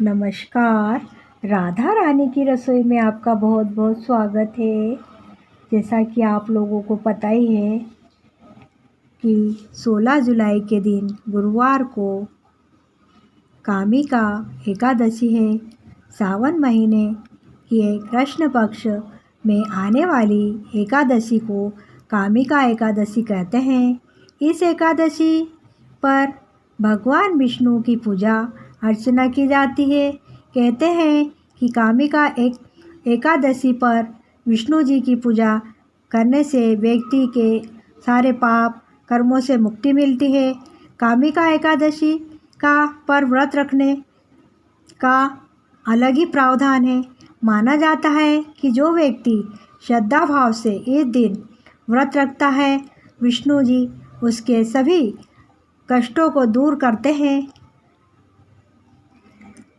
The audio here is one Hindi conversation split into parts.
नमस्कार। राधा रानी की रसोई में आपका बहुत बहुत स्वागत है। जैसा कि आप लोगों को पता ही है कि 16 जुलाई के दिन गुरुवार को कामिका एकादशी है। सावन महीने के कृष्ण पक्ष में आने वाली एकादशी को कामिका एकादशी कहते हैं। इस एकादशी पर भगवान विष्णु की पूजा अर्चना की जाती है। कहते हैं कि कामिका एकादशी पर विष्णु जी की पूजा करने से व्यक्ति के सारे पाप कर्मों से मुक्ति मिलती है। कामिका एकादशी का पर व्रत रखने का अलग ही प्रावधान है। माना जाता है कि जो व्यक्ति श्रद्धा भाव से इस दिन व्रत रखता है, विष्णु जी उसके सभी कष्टों को दूर करते हैं।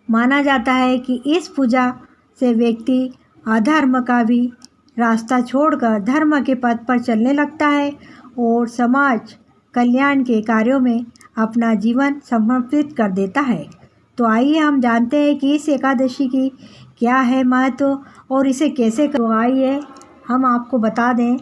माना जाता है कि इस पूजा से व्यक्ति अधर्म का भी रास्ता छोड़कर धर्म के पथ पर चलने लगता है और समाज कल्याण के कार्यों में अपना जीवन समर्पित कर देता है। तो आइए हम जानते हैं कि इस एकादशी की क्या है महत्व और इसे कैसे करें। तो आइए हम आपको बता दें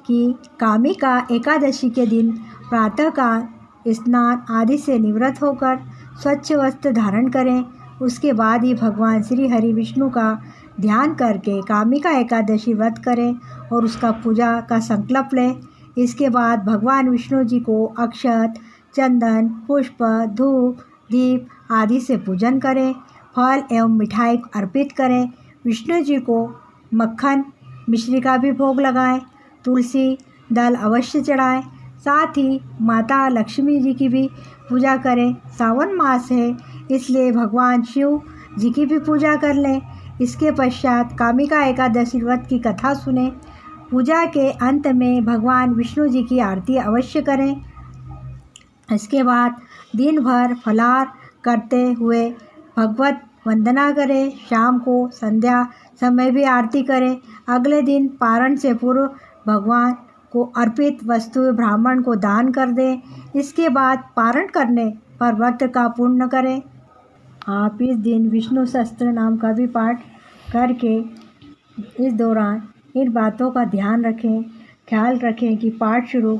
कि कामिका एकादशी के दिन प्रातःकाल स्नान आदि से निवृत्त होकर स्वच्छ वस्त्र धारण करें। उसके बाद ही भगवान श्री हरि विष्णु का ध्यान करके कामिका एकादशी व्रत करें और उसका पूजा का संकल्प लें। इसके बाद भगवान विष्णु जी को अक्षत, चंदन, पुष्प, धूप, दीप आदि से पूजन करें। फल एवं मिठाई अर्पित करें। विष्णु जी को मक्खन मिश्री का भी भोग लगाएं। तुलसी दल अवश्य चढ़ाएं। साथ ही माता लक्ष्मी जी की भी पूजा करें। सावन मास है, इसलिए भगवान शिव जी की भी पूजा कर लें। इसके पश्चात कामिका एकादशी व्रत की कथा सुने। पूजा के अंत में भगवान विष्णु जी की आरती अवश्य करें। इसके बाद दिन भर फलाहार करते हुए भगवत वंदना करें। शाम को संध्या समय भी आरती करें। अगले दिन पारण से पूर्व भगवान को अर्पित वस्तु ब्राह्मण को दान कर दें। इसके बाद पारण करने पर व्रत का पूर्ण करें। आप इस दिन विष्णु सहस्त्र नाम का भी पाठ करके इस दौरान इन बातों का ख्याल रखें कि पाठ शुरू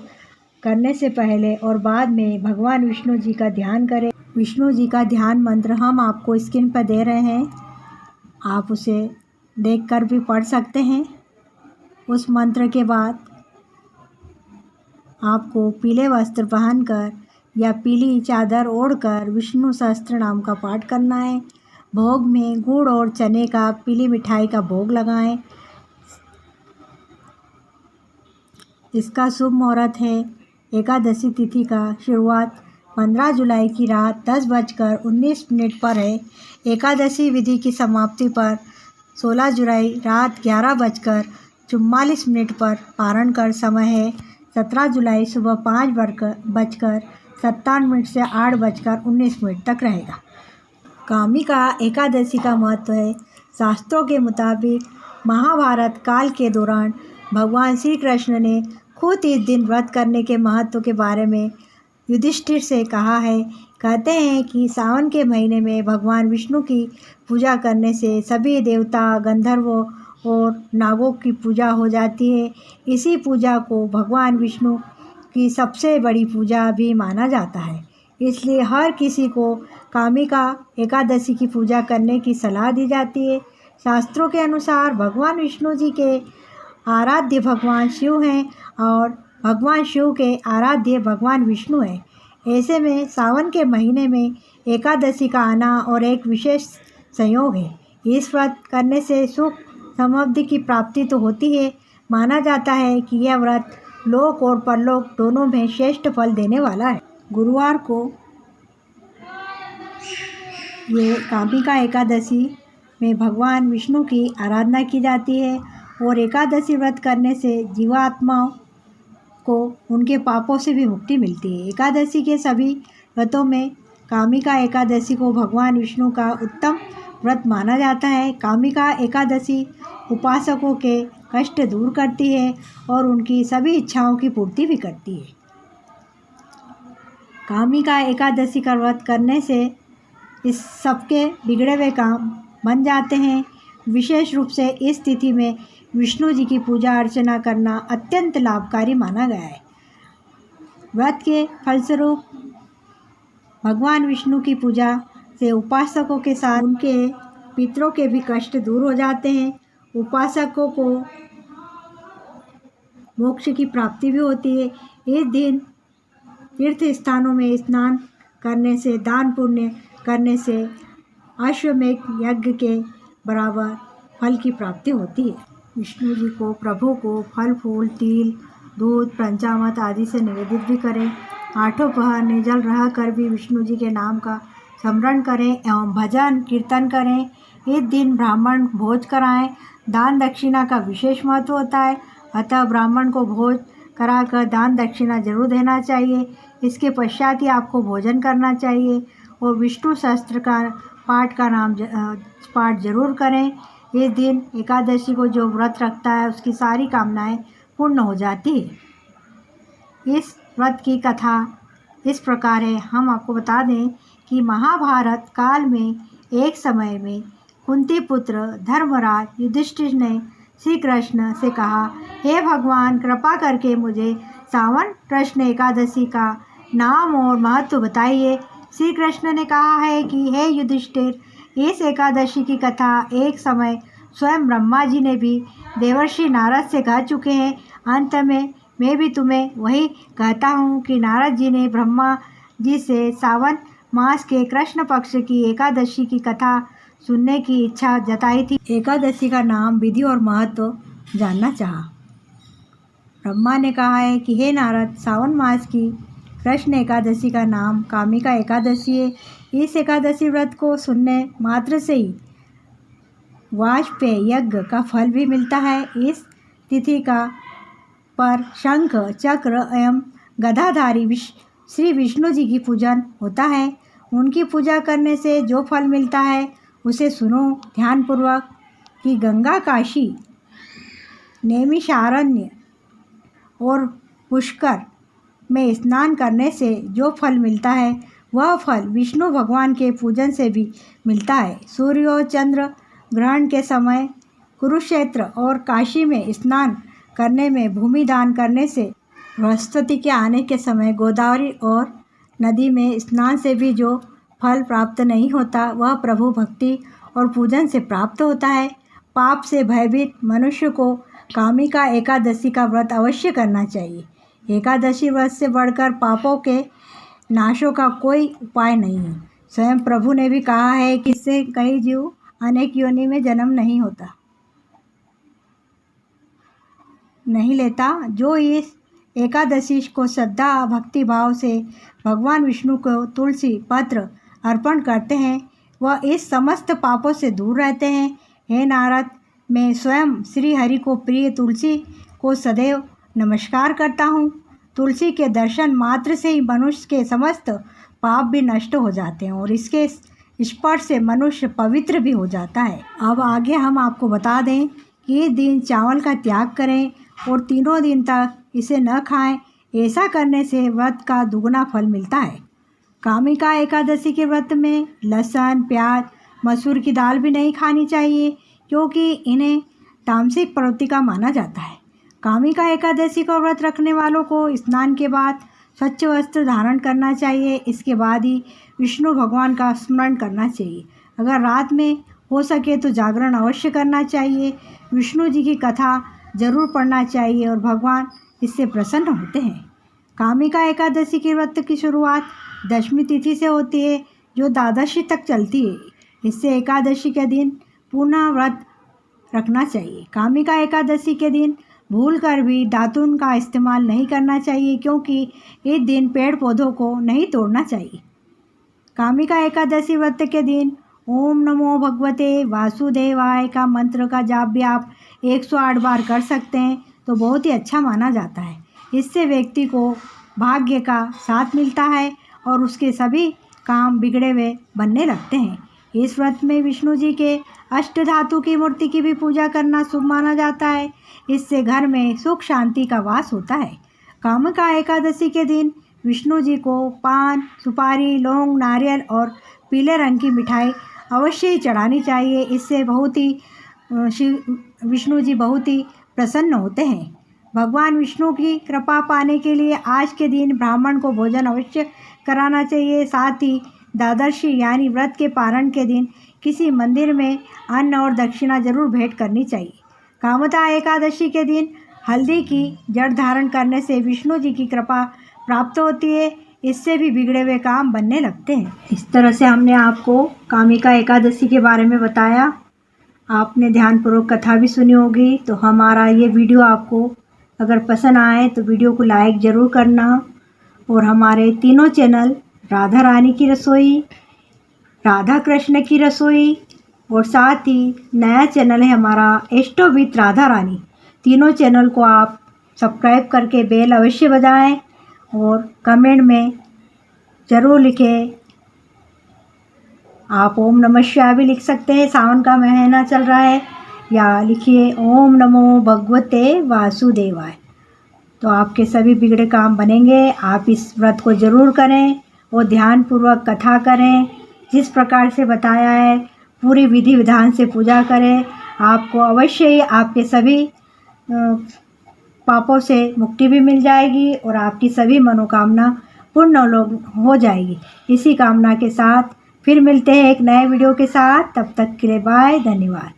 करने से पहले और बाद में भगवान विष्णु जी का ध्यान करें। विष्णु जी का ध्यान मंत्र हम आपको स्क्रीन पर दे रहे हैं, आप उसे देखकर भी पढ़ सकते हैं। उस मंत्र के बाद आपको पीले वस्त्र पहनकर या पीली चादर ओढ़कर विष्णु सहस्त्र नाम का पाठ करना है। भोग में गुड़ और चने का पीली मिठाई का भोग लगाएं। इसका शुभ मुहूर्त है एकादशी तिथि का शुरुआत 15 जुलाई की रात 10:19 पर है। एकादशी विधि की समाप्ति पर 16 जुलाई रात 11:44 पर पारण कर समय है 17 जुलाई सुबह 5:57 से 8:19 तक रहेगा। कामिका एकादशी का महत्व है। शास्त्रों के मुताबिक महाभारत काल के दौरान भगवान श्री कृष्ण ने खुद इस दिन व्रत करने के महत्व के बारे में युधिष्ठिर से कहा है। कहते हैं कि सावन के महीने में भगवान विष्णु की पूजा करने से सभी देवता, गंधर्वों और नागों की पूजा हो जाती है। इसी पूजा को भगवान विष्णु की सबसे बड़ी पूजा भी माना जाता है। इसलिए हर किसी को कामिका एकादशी की पूजा करने की सलाह दी जाती है। शास्त्रों के अनुसार भगवान विष्णु जी के आराध्य भगवान शिव हैं और भगवान शिव के आराध्य भगवान विष्णु हैं। ऐसे में सावन के महीने में एकादशी का आना और एक विशेष संयोग है। इस व्रत करने से सुख समृद्धि की प्राप्ति तो होती है। माना जाता है कि यह व्रत लोक और परलोक दोनों में श्रेष्ठ फल देने वाला है। गुरुवार को ये कामिका एकादशी में भगवान विष्णु की आराधना की जाती है और एकादशी व्रत करने से जीवात्माओं को उनके पापों से भी मुक्ति मिलती है। एकादशी के सभी व्रतों में कामिका एकादशी को भगवान विष्णु का उत्तम व्रत माना जाता है। कामिका एकादशी उपासकों के कष्ट दूर करती है और उनकी सभी इच्छाओं की पूर्ति भी करती है। कामिका एकादशी का व्रत करने से इस सबके बिगड़े हुए काम बन जाते हैं। विशेष रूप से इस तिथि में विष्णु जी की पूजा अर्चना करना अत्यंत लाभकारी माना गया है। व्रत के फलस्वरूप भगवान विष्णु की पूजा से उपासकों के साथ उनके पितरों के भी कष्ट दूर हो जाते हैं। उपासकों को मोक्ष की प्राप्ति भी होती है। इस दिन तीर्थ स्थानों में स्नान करने से, दान पुण्य करने से अश्वमेध यज्ञ के बराबर फल की प्राप्ति होती है। विष्णु जी को, प्रभु को फल फूल, तिल, दूध, पंचामृत आदि से निवेदित भी करें। आठों पहर निर्जल रह कर भी विष्णु जी के नाम का स्मरण करें एवं भजन कीर्तन करें। इस दिन ब्राह्मण भोज कराएं। दान दक्षिणा का विशेष महत्व होता है, अतः ब्राह्मण को भोज कराकर दान दक्षिणा जरूर देना चाहिए। इसके पश्चात ही आपको भोजन करना चाहिए और विष्णु सहस्त्र का पाठ जरूर करें। इस दिन एकादशी को जो व्रत रखता है उसकी सारी कामनाएं पूर्ण हो जाती है। इस व्रत की कथा इस प्रकार है। हम आपको बता दें कि महाभारत काल में एक समय में कुंती पुत्र धर्मराज युधिष्ठिर ने श्री कृष्ण से कहा, हे भगवान, कृपा करके मुझे सावन कृष्ण एकादशी का नाम और महत्व बताइए। श्री कृष्ण ने कहा है कि हे युधिष्ठिर, इस एकादशी की कथा एक समय स्वयं ब्रह्मा जी ने भी देवर्षि नारद से कह चुके हैं। अंत में मैं भी तुम्हें वही कहता हूँ कि नारद जी ने ब्रह्मा जी से सावन मास के कृष्ण पक्ष की एकादशी की कथा सुनने की इच्छा जताई थी। एकादशी का नाम, विधि और महत्व जानना चाहा। ब्रह्मा ने कहा है कि हे नारद, सावन मास की कृष्ण एकादशी का नाम कामिका एकादशी है। इस एकादशी व्रत को सुनने मात्र से ही वाजपेय यज्ञ का फल भी मिलता है। इस तिथि का पर शंख, चक्र एवं गदाधारी श्री विष्णु जी की पूजन होता है। उनकी पूजा करने से जो फल मिलता है उसे सुनो ध्यानपूर्वक कि गंगा, काशी, नैमिषारण्य और पुष्कर में स्नान करने से जो फल मिलता है वह फल विष्णु भगवान के पूजन से भी मिलता है। सूर्य और चंद्र ग्रहण के समय कुरुक्षेत्र और काशी में स्नान करने में, भूमि दान करने से, बृहस्पति के आने के समय गोदावरी और नदी में स्नान से भी जो फल प्राप्त नहीं होता वह प्रभु भक्ति और पूजन से प्राप्त होता है। पाप से भयभीत मनुष्य को कामिका एकादशी का व्रत अवश्य करना चाहिए। एकादशी व्रत से बढ़कर पापों के नाशों का कोई उपाय नहीं है। स्वयं प्रभु ने भी कहा है कि इससे कई जीव अनेक योनि में जन्म नहीं लेता। जो इस एकादशी को श्रद्धा भक्ति भाव से भगवान विष्णु को तुलसी पत्र अर्पण करते हैं वह इस समस्त पापों से दूर रहते हैं। हे नारद, मैं स्वयं श्री हरि को प्रिय तुलसी को सदैव नमस्कार करता हूँ। तुलसी के दर्शन मात्र से ही मनुष्य के समस्त पाप भी नष्ट हो जाते हैं और इसके स्पर्श से मनुष्य पवित्र भी हो जाता है। अब आगे हम आपको बता दें कि इस दिन चावल का त्याग करें और 3 दिन तक इसे न खाएं। ऐसा करने से व्रत का दुगना फल मिलता है। कामिका एकादशी के व्रत में लहसुन, प्याज, मसूर की दाल भी नहीं खानी चाहिए क्योंकि इन्हें तामसिक प्रवृत्ति का माना जाता है। कामिका एकादशी का व्रत रखने वालों को स्नान के बाद स्वच्छ वस्त्र धारण करना चाहिए। इसके बाद ही विष्णु भगवान का स्मरण करना चाहिए। अगर रात में हो सके तो जागरण अवश्य करना चाहिए। विष्णु जी की कथा जरूर पढ़ना चाहिए और भगवान इससे प्रसन्न होते हैं। कामिका एकादशी के व्रत की शुरुआत दशमी तिथि से होती है जो द्वादशी तक चलती है। इससे एकादशी के दिन पुनः व्रत रखना चाहिए। कामिका एकादशी के दिन भूलकर भी दातुन का इस्तेमाल नहीं करना चाहिए क्योंकि इस दिन पेड़ पौधों को नहीं तोड़ना चाहिए। कामिका एकादशी व्रत के दिन ओम नमो भगवते वासुदेवाय का मंत्र का जाप भी आप 108 बार कर सकते हैं तो बहुत ही अच्छा माना जाता है। इससे व्यक्ति को भाग्य का साथ मिलता है और उसके सभी काम बिगड़े हुए बनने लगते हैं। इस व्रत में विष्णु जी के अष्ट धातु की मूर्ति की भी पूजा करना शुभ माना जाता है। इससे घर में सुख शांति का वास होता है। कामिका एकादशी के दिन विष्णु जी को पान, सुपारी, लौंग, नारियल और पीले रंग की मिठाई अवश्य ही चढ़ानी चाहिए। इससे बहुत ही विष्णु जी बहुत ही प्रसन्न होते हैं। भगवान विष्णु की कृपा पाने के लिए आज के दिन ब्राह्मण को भोजन अवश्य कराना चाहिए। साथ ही द्वादशी यानी व्रत के पारण के दिन किसी मंदिर में अन्न और दक्षिणा जरूर भेंट करनी चाहिए। कामता एकादशी के दिन हल्दी की जड़ धारण करने से विष्णु जी की कृपा प्राप्त होती है। इससे भी बिगड़े हुए काम बनने लगते हैं। इस तरह से हमने आपको कामिका एकादशी के बारे में बताया। आपने ध्यानपूर्वक कथा भी सुनी होगी। तो हमारा ये वीडियो आपको अगर पसंद आए तो वीडियो को लाइक ज़रूर करना और हमारे तीनों चैनल राधा रानी की रसोई, राधा कृष्ण की रसोई और साथ ही नया चैनल है हमारा एस्ट्रो विथ राधा रानी, तीनों चैनल को आप सब्सक्राइब करके बेल अवश्य बजाएं और कमेंट में ज़रूर लिखें। आप ओम नमः शिवाय भी लिख सकते हैं, सावन का महीना चल रहा है, या लिखिए ओम नमो भगवते वासुदेवाय। तो आपके सभी बिगड़े काम बनेंगे। आप इस व्रत को ज़रूर करें और ध्यानपूर्वक कथा करें। जिस प्रकार से बताया है पूरी विधि विधान से पूजा करें। आपको अवश्य ही आपके सभी पापों से मुक्ति भी मिल जाएगी और आपकी सभी मनोकामना पूर्ण हो जाएगी। इसी कामना के साथ फिर मिलते हैं एक नए वीडियो के साथ। तब तक के लिए बाय, धन्यवाद।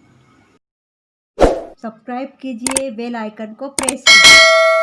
सब्सक्राइब कीजिए, बेल आइकन को प्रेस कीजिए।